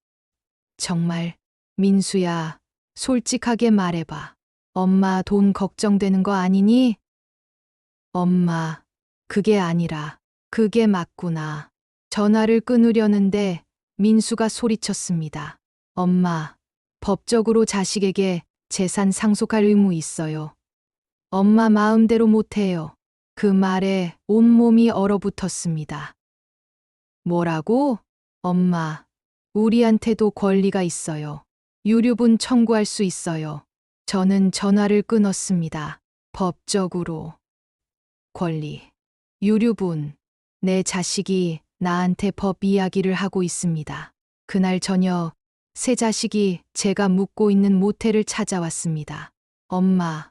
정말, 민수야, 솔직하게 말해봐. 엄마 돈 걱정되는 거 아니니? 엄마, 그게 아니라, 그게 맞구나. 전화를 끊으려는데 민수가 소리쳤습니다. 엄마, 법적으로 자식에게 재산 상속할 의무 있어요. 엄마 마음대로 못해요. 그 말에 온몸이 얼어붙었습니다. 뭐라고? 엄마, 우리한테도 권리가 있어요. 유류분 청구할 수 있어요. 저는 전화를 끊었습니다. 법적으로. 권리. 유류분. 내 자식이 나한테 법 이야기를 하고 있습니다. 그날 저녁, 새 자식이 제가 묵고 있는 모텔을 찾아왔습니다. 엄마,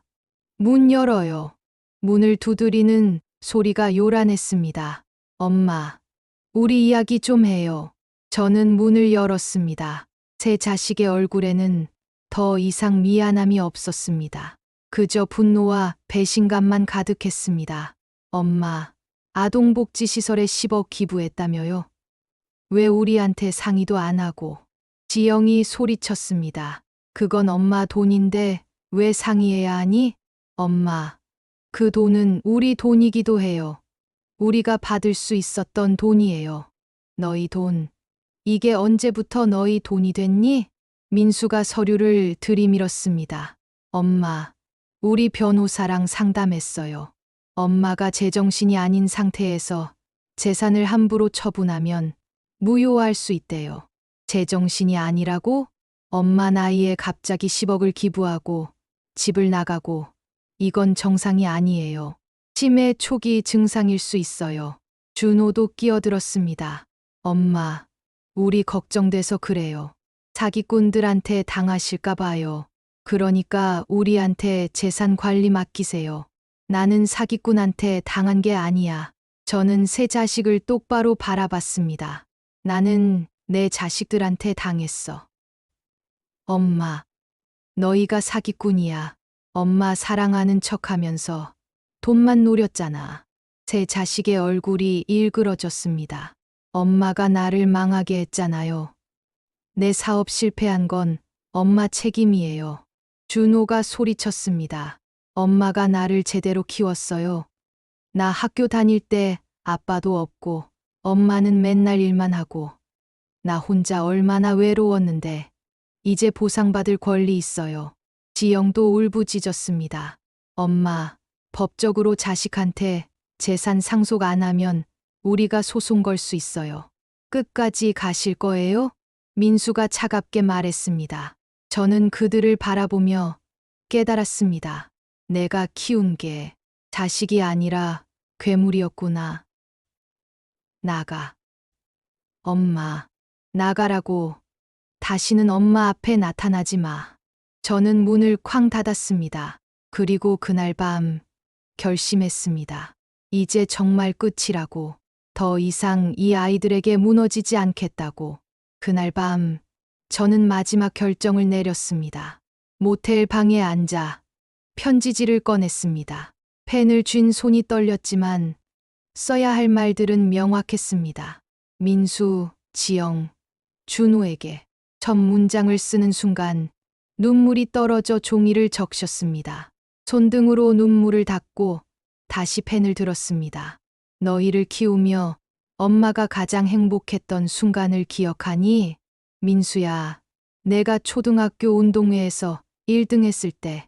문 열어요. 문을 두드리는 소리가 요란했습니다. 엄마, 우리 이야기 좀 해요. 저는 문을 열었습니다. 새 자식의 얼굴에는 더 이상 미안함이 없었습니다. 그저 분노와 배신감만 가득했습니다. 엄마, 아동복지시설에 10억 기부했다며요? 왜 우리한테 상의도 안 하고? 지영이 소리쳤습니다. 그건 엄마 돈인데 왜 상의해야 하니? 엄마, 그 돈은 우리 돈이기도 해요. 우리가 받을 수 있었던 돈이에요. 너희 돈. 이게 언제부터 너희 돈이 됐니? 민수가 서류를 들이밀었습니다. 엄마, 우리 변호사랑 상담했어요. 엄마가 제정신이 아닌 상태에서 재산을 함부로 처분하면 무효할 수 있대요. 제정신이 아니라고? 엄마 나이에 갑자기 10억을 기부하고 집을 나가고 이건 정상이 아니에요. 치매 초기 증상일 수 있어요. 준호도 끼어들었습니다. 엄마, 우리 걱정돼서 그래요. 사기꾼들한테 당하실까 봐요. 그러니까 우리한테 재산 관리 맡기세요. 나는 사기꾼한테 당한 게 아니야. 저는 새 자식을 똑바로 바라봤습니다. 나는 내 자식들한테 당했어. 엄마, 너희가 사기꾼이야. 엄마 사랑하는 척하면서 돈만 노렸잖아. 새 자식의 얼굴이 일그러졌습니다. 엄마가 나를 망하게 했잖아요. 내 사업 실패한 건 엄마 책임이에요. 준호가 소리쳤습니다. 엄마가 나를 제대로 키웠어요. 나 학교 다닐 때 아빠도 없고 엄마는 맨날 일만 하고 나 혼자 얼마나 외로웠는데 이제 보상받을 권리 있어요. 지영도 울부짖었습니다. 엄마, 법적으로 자식한테 재산 상속 안 하면 우리가 소송 걸 수 있어요. 끝까지 가실 거예요? 민수가 차갑게 말했습니다. 저는 그들을 바라보며 깨달았습니다. 내가 키운 게 자식이 아니라 괴물이었구나. 나가. 엄마. 나가라고. 다시는 엄마 앞에 나타나지 마. 저는 문을 쾅 닫았습니다. 그리고 그날 밤 결심했습니다. 이제 정말 끝이라고. 더 이상 이 아이들에게 무너지지 않겠다고. 그날 밤 저는 마지막 결정을 내렸습니다. 모텔 방에 앉아 편지지를 꺼냈습니다. 펜을 쥔 손이 떨렸지만 써야 할 말들은 명확했습니다. 민수, 지영, 준호에게. 첫 문장을 쓰는 순간 눈물이 떨어져 종이를 적셨습니다. 손등으로 눈물을 닦고 다시 펜을 들었습니다. 너희를 키우며 엄마가 가장 행복했던 순간을 기억하니? 민수야, 내가 초등학교 운동회에서 1등 했을 때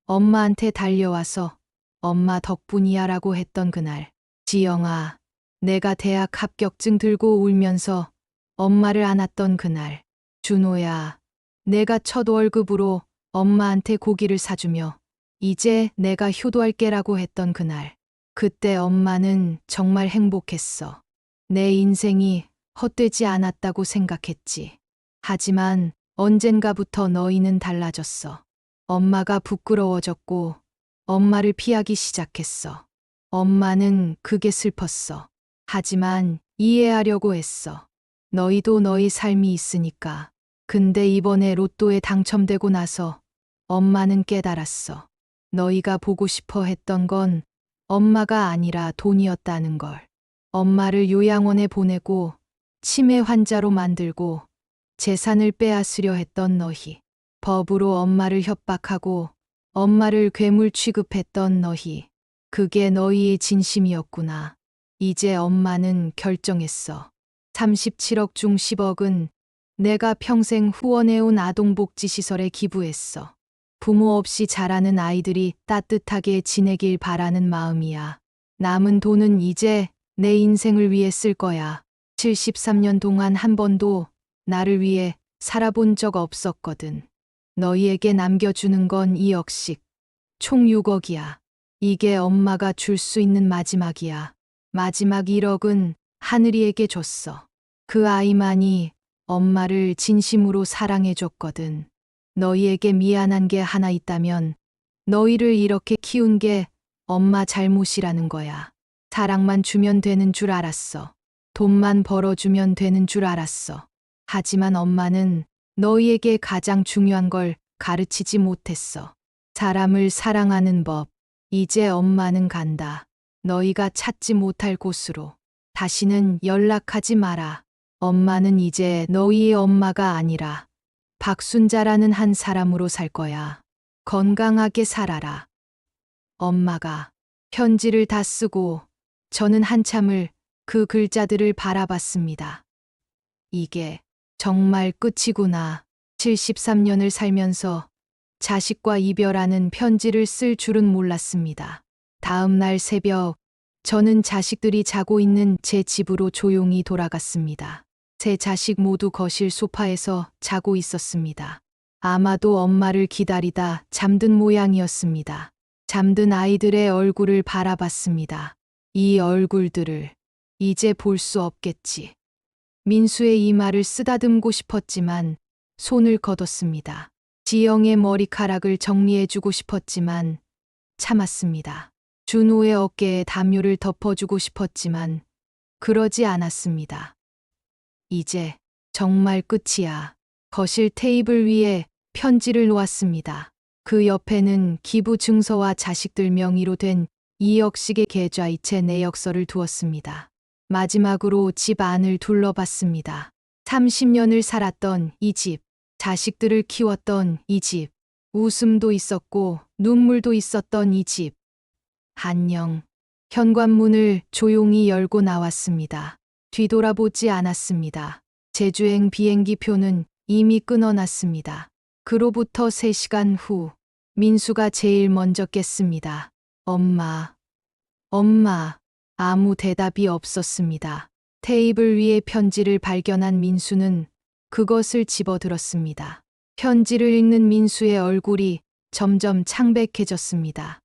엄마한테 달려와서 엄마 덕분이야 라고 했던 그날. 지영아, 내가 대학 합격증 들고 울면서 엄마를 안았던 그날. 준호야, 내가 첫 월급으로 엄마한테 고기를 사주며 이제 내가 효도할게라고 했던 그날. 그때 엄마는 정말 행복했어. 내 인생이 헛되지 않았다고 생각했지. 하지만 언젠가부터 너희는 달라졌어. 엄마가 부끄러워졌고 엄마를 피하기 시작했어. 엄마는 그게 슬펐어. 하지만 이해하려고 했어. 너희도 너희 삶이 있으니까. 근데 이번에 로또에 당첨되고 나서 엄마는 깨달았어. 너희가 보고 싶어 했던 건 엄마가 아니라 돈이었다는 걸. 엄마를 요양원에 보내고 치매 환자로 만들고 재산을 빼앗으려 했던 너희. 법으로 엄마를 협박하고 엄마를 괴물 취급했던 너희. 그게 너희의 진심이었구나. 이제 엄마는 결정했어. 37억 중 10억은 내가 평생 후원해온 아동복지시설에 기부했어. 부모 없이 자라는 아이들이 따뜻하게 지내길 바라는 마음이야. 남은 돈은 이제 내 인생을 위해 쓸 거야. 73년 동안 한 번도 나를 위해 살아본 적 없었거든. 너희에게 남겨주는 건 2억씩. 총 6억이야. 이게 엄마가 줄 수 있는 마지막이야. 마지막 1억은 하늘이에게 줬어. 그 아이만이 엄마를 진심으로 사랑해줬거든. 너희에게 미안한 게 하나 있다면 너희를 이렇게 키운 게 엄마 잘못이라는 거야. 사랑만 주면 되는 줄 알았어. 돈만 벌어주면 되는 줄 알았어. 하지만 엄마는 너희에게 가장 중요한 걸 가르치지 못했어. 사람을 사랑하는 법. 이제 엄마는 간다. 너희가 찾지 못할 곳으로. 다시는 연락하지 마라. 엄마는 이제 너희의 엄마가 아니라 박순자라는 한 사람으로 살 거야. 건강하게 살아라. 엄마가 편지를 다 쓰고 저는 한참을 그 글자들을 바라봤습니다. 이게 정말 끝이구나. 73년을 살면서 자식과 이별하는 편지를 쓸 줄은 몰랐습니다. 다음 날 새벽, 저는 자식들이 자고 있는 제 집으로 조용히 돌아갔습니다. 세 자식 모두 거실 소파에서 자고 있었습니다. 아마도 엄마를 기다리다 잠든 모양이었습니다. 잠든 아이들의 얼굴을 바라봤습니다. 이 얼굴들을 이제 볼 수 없겠지. 민수의 이마를 쓰다듬고 싶었지만 손을 거뒀습니다. 지영의 머리카락을 정리해주고 싶었지만 참았습니다. 준호의 어깨에 담요를 덮어주고 싶었지만 그러지 않았습니다. 이제 정말 끝이야. 거실 테이블 위에 편지를 놓았습니다. 그 옆에는 기부 증서와 자식들 명의로 된 2억씩의 계좌이체 내역서를 두었습니다. 마지막으로 집 안을 둘러봤습니다. 30년을 살았던 이 집, 자식들을 키웠던 이 집, 웃음도 있었고 눈물도 있었던 이 집. 안녕. 현관문을 조용히 열고 나왔습니다. 뒤돌아보지 않았습니다. 제주행 비행기 표는 이미 끊어놨습니다. 그로부터 3시간 후, 민수가 제일 먼저 깼습니다. 엄마. 엄마. 아무 대답이 없었습니다. 테이블 위에 편지를 발견한 민수는 그것을 집어들었습니다. 편지를 읽는 민수의 얼굴이 점점 창백해졌습니다.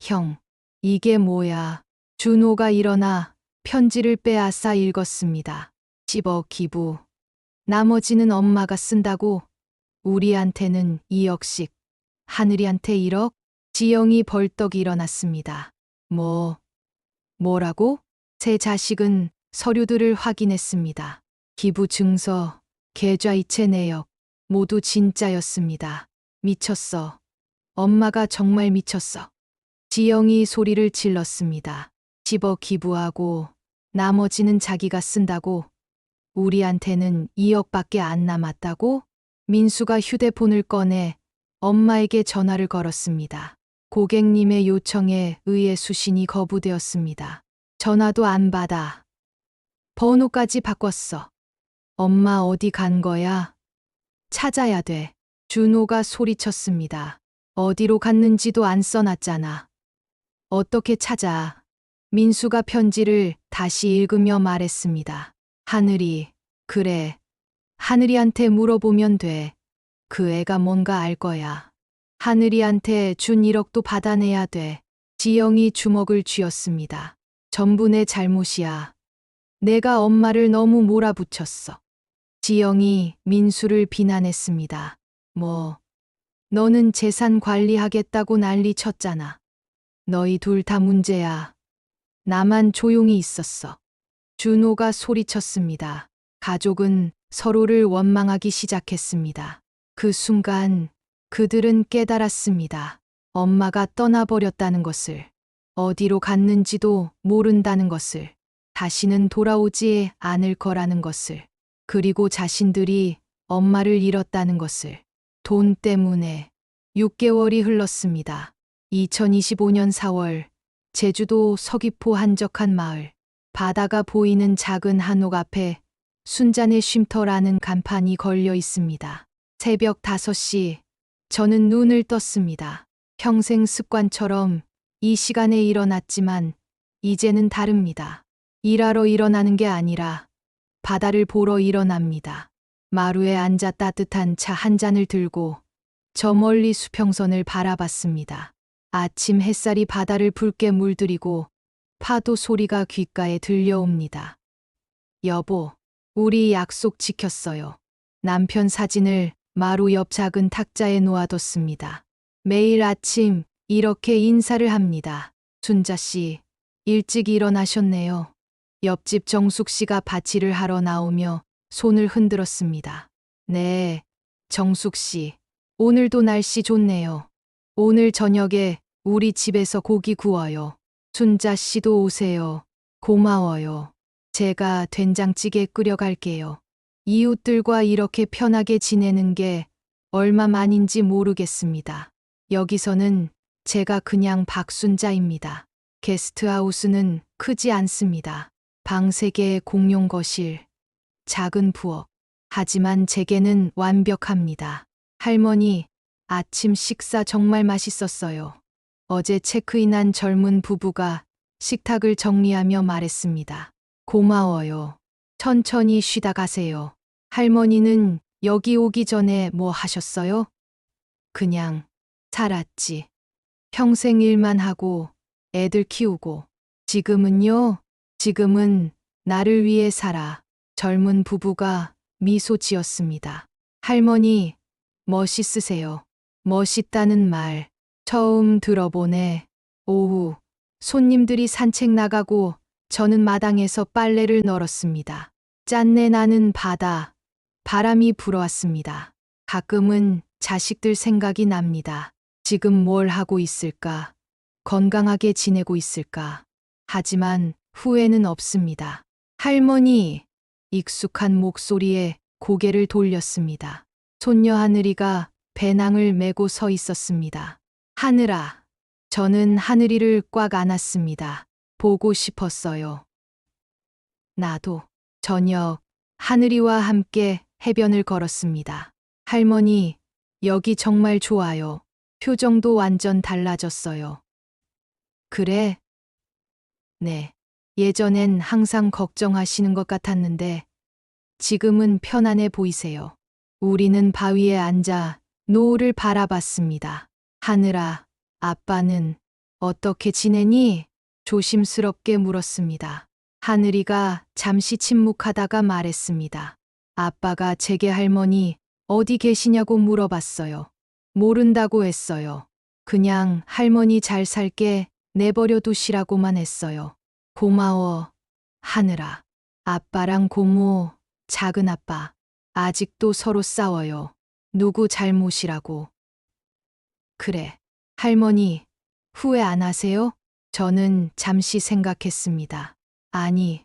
형, 이게 뭐야? 준호가 일어나 편지를 빼앗아 읽었습니다. 10억 기부. 나머지는 엄마가 쓴다고? 우리한테는 2억씩. 하늘이한테 1억? 지영이 벌떡 일어났습니다. 뭐라고? 제 자식은 서류들을 확인했습니다. 기부 증서, 계좌이체 내역, 모두 진짜였습니다. 미쳤어. 엄마가 정말 미쳤어. 지영이 소리를 질렀습니다. 10억 기부하고 나머지는 자기가 쓴다고? 우리한테는 2억밖에 안 남았다고? 민수가 휴대폰을 꺼내 엄마에게 전화를 걸었습니다. 고객님의 요청에 의해 수신이 거부되었습니다. 전화도 안 받아. 번호까지 바꿨어. 엄마 어디 간 거야? 찾아야 돼. 준호가 소리쳤습니다. 어디로 갔는지도 안 써놨잖아. 어떻게 찾아? 민수가 편지를 다시 읽으며 말했습니다. 하늘이, 그래. 하늘이한테 물어보면 돼. 그 애가 뭔가 알 거야. 하늘이한테 준 1억도 받아내야 돼. 지영이 주먹을 쥐었습니다. 전부 내 잘못이야. 내가 엄마를 너무 몰아붙였어. 지영이 민수를 비난했습니다. 너는 재산 관리하겠다고 난리 쳤잖아. 너희 둘 다 문제야. 나만 조용히 있었어. 준호가 소리쳤습니다. 가족은 서로를 원망하기 시작했습니다. 그 순간 그들은 깨달았습니다. 엄마가 떠나버렸다는 것을, 어디로 갔는지도 모른다는 것을, 다시는 돌아오지 않을 거라는 것을, 그리고 자신들이 엄마를 잃었다는 것을. 돈 때문에 6개월이 흘렀습니다. 2025년 4월, 제주도 서귀포 한적한 마을, 바다가 보이는 작은 한옥 앞에 순잔의 쉼터라는 간판이 걸려 있습니다. 새벽 5시, 저는 눈을 떴습니다. 평생 습관처럼 이 시간에 일어났지만 이제는 다릅니다. 일하러 일어나는 게 아니라 바다를 보러 일어납니다. 마루에 앉아 따뜻한 차 한 잔을 들고 저 멀리 수평선을 바라봤습니다. 아침 햇살이 바다를 붉게 물들이고 파도 소리가 귓가에 들려옵니다. 여보, 우리 약속 지켰어요. 남편 사진을 마루 옆 작은 탁자에 놓아뒀습니다. 매일 아침 이렇게 인사를 합니다. 순자 씨, 일찍 일어나셨네요. 옆집 정숙 씨가 바치를 하러 나오며 손을 흔들었습니다. 네, 정숙 씨. 오늘도 날씨 좋네요. 오늘 저녁에 우리 집에서 고기 구워요. 순자 씨도 오세요. 고마워요. 제가 된장찌개 끓여갈게요. 이웃들과 이렇게 편하게 지내는 게 얼마만인지 모르겠습니다. 여기서는 제가 그냥 박순자입니다. 게스트하우스는 크지 않습니다. 방 3개의 공용 거실, 작은 부엌. 하지만 제게는 완벽합니다. 할머니, 아침 식사 정말 맛있었어요. 어제 체크인한 젊은 부부가 식탁을 정리하며 말했습니다. 고마워요. 천천히 쉬다 가세요. 할머니는 여기 오기 전에 뭐 하셨어요? 그냥 살았지. 평생 일만 하고 애들 키우고. 지금은요? 지금은 나를 위해 살아. 젊은 부부가 미소 지었습니다. 할머니, 멋있으세요. 멋있다는 말 처음 들어보네. 오후, 손님들이 산책 나가고 저는 마당에서 빨래를 널었습니다. 짠내 나는 바다, 바람이 불어왔습니다. 가끔은 자식들 생각이 납니다. 지금 뭘 하고 있을까? 건강하게 지내고 있을까? 하지만 후회는 없습니다. 할머니, 익숙한 목소리에 고개를 돌렸습니다. 손녀 하늘이가 배낭을 메고 서 있었습니다. 하늘아, 저는 하늘이를 꽉 안았습니다. 보고 싶었어요. 나도. 저녁, 하늘이와 함께 해변을 걸었습니다. 할머니, 여기 정말 좋아요. 표정도 완전 달라졌어요. 그래? 네. 예전엔 항상 걱정하시는 것 같았는데 지금은 편안해 보이세요. 우리는 바위에 앉아 노을을 바라봤습니다. 하늘아, 아빠는 어떻게 지내니? 조심스럽게 물었습니다. 하늘이가 잠시 침묵하다가 말했습니다. 아빠가 제게 할머니 어디 계시냐고 물어봤어요. 모른다고 했어요. 그냥 할머니 잘 살게 내버려 두시라고만 했어요. 고마워, 하늘아. 아빠랑 고모, 작은 아빠. 아직도 서로 싸워요. 누구 잘못이라고. 그래. 할머니, 후회 안 하세요? 저는 잠시 생각했습니다. 아니,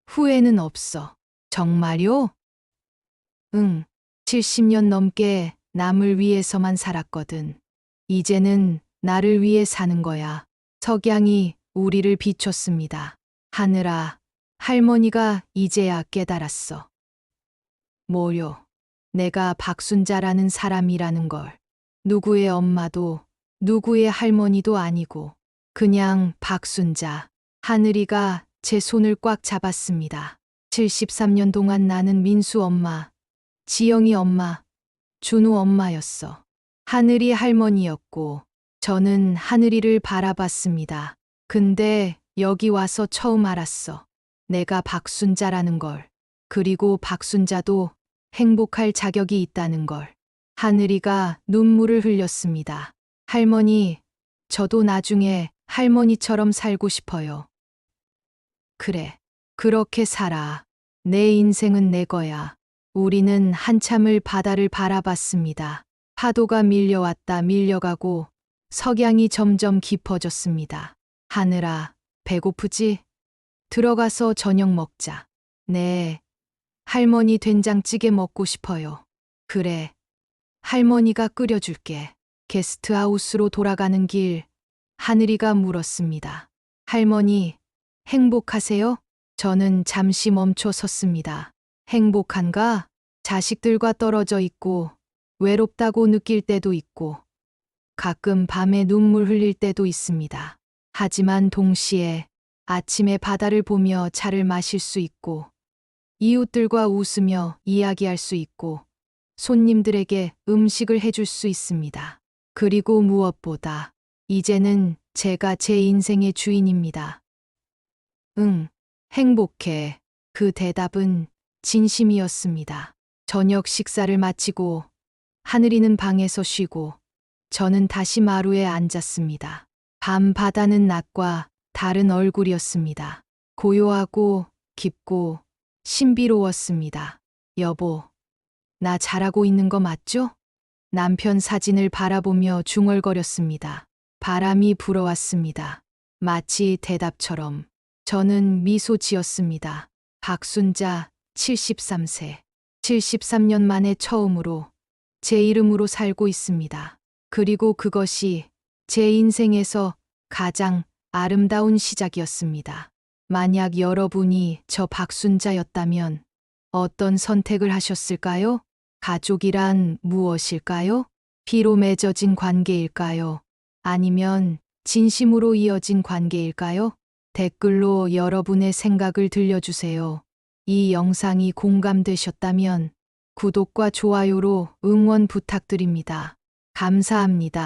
후회는 없어. 정말요? 응. 70년 넘게 남을 위해서만 살았거든. 이제는 나를 위해 사는 거야. 석양이 우리를 비췄습니다. 하늘아, 할머니가 이제야 깨달았어. 뭐요? 내가 박순자라는 사람이라는 걸. 누구의 엄마도 누구의 할머니도 아니고 그냥 박순자. 하늘이가 제 손을 꽉 잡았습니다. 73년 동안 나는 민수 엄마, 지영이 엄마, 준우 엄마였어. 하늘이 할머니였고 저는 하늘이를 바라봤습니다. 근데 여기 와서 처음 알았어. 내가 박순자라는 걸. 그리고 박순자도 행복할 자격이 있다는 걸. 하늘이가 눈물을 흘렸습니다. 할머니, 저도 나중에 할머니처럼 살고 싶어요. 그래, 그렇게 살아. 내 인생은 내 거야. 우리는 한참을 바다를 바라봤습니다. 파도가 밀려왔다 밀려가고 석양이 점점 깊어졌습니다. 하늘아, 배고프지? 들어가서 저녁 먹자. 네, 할머니 된장찌개 먹고 싶어요. 그래, 할머니가 끓여줄게. 게스트하우스로 돌아가는 길, 하늘이가 물었습니다. 할머니, 행복하세요? 저는 잠시 멈춰 섰습니다. 행복한가? 자식들과 떨어져 있고, 외롭다고 느낄 때도 있고, 가끔 밤에 눈물 흘릴 때도 있습니다. 하지만 동시에 아침에 바다를 보며 차를 마실 수 있고, 이웃들과 웃으며 이야기할 수 있고, 손님들에게 음식을 해줄 수 있습니다. 그리고 무엇보다, 이제는 제가 제 인생의 주인입니다. 응, 행복해. 그 대답은 진심이었습니다. 저녁 식사를 마치고, 하늘이는 방에서 쉬고, 저는 다시 마루에 앉았습니다. 밤 바다는 낮과 다른 얼굴이었습니다. 고요하고 깊고 신비로웠습니다. 여보, 나 잘하고 있는 거 맞죠? 남편 사진을 바라보며 중얼거렸습니다. 바람이 불어왔습니다. 마치 대답처럼. 저는 미소 지었습니다. 박순자, 73세. 73년 만에 처음으로 제 이름으로 살고 있습니다. 그리고 그것이 제 인생에서 가장 아름다운 시작이었습니다. 만약 여러분이 저 박순자였다면 어떤 선택을 하셨을까요? 가족이란 무엇일까요? 피로 맺어진 관계일까요? 아니면 진심으로 이어진 관계일까요? 댓글로 여러분의 생각을 들려주세요. 이 영상이 공감되셨다면 구독과 좋아요로 응원 부탁드립니다. 감사합니다.